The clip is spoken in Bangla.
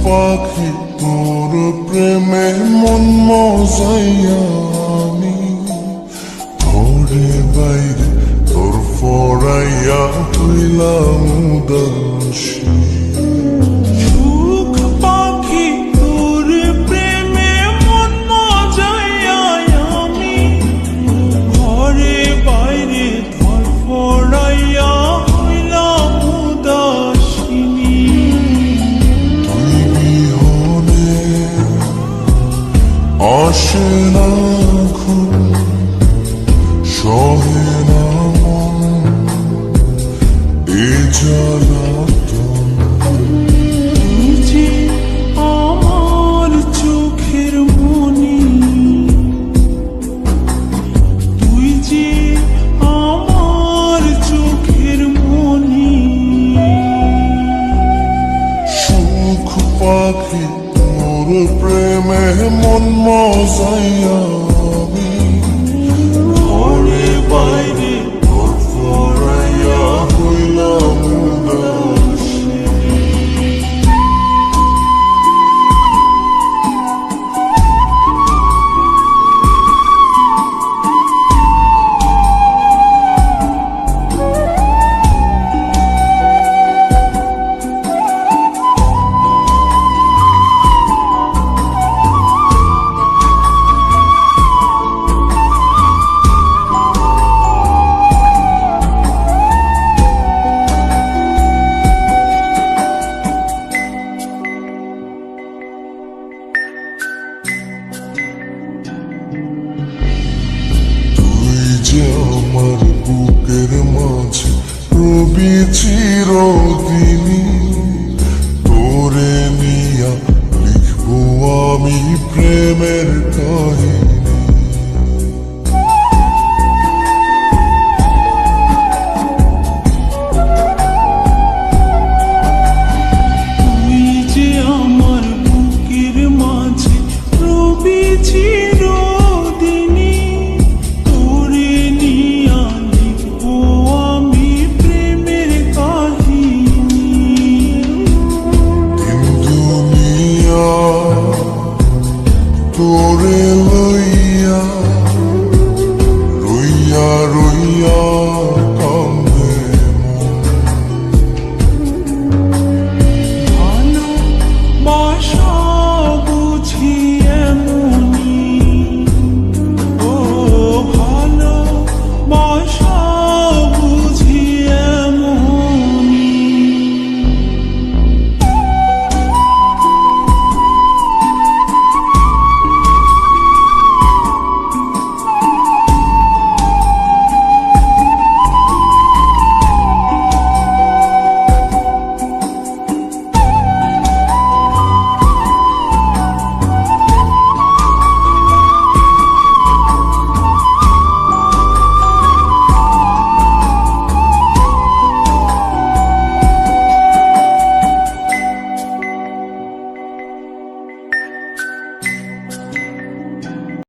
পাখি তোর প্রেমে মন মজাইয়া আমি ঘরে বাইরে তোর ফরাইয়া হইলাম উদাসী। সুখ পাখি তোর প্রেমে মন মজাইয়া আমি ঘরে বাইরে ধরফরাইয়া হইলাম উদাসিনী। তুই বিহনে আসে না ঘুম, সহে না মন এ জ্বালাতন। তুই যে আমার চোখের মনি, তুই যে আমার চোখের মনি। সুখ পাখি তোর প্রেমে মন মজাইয়া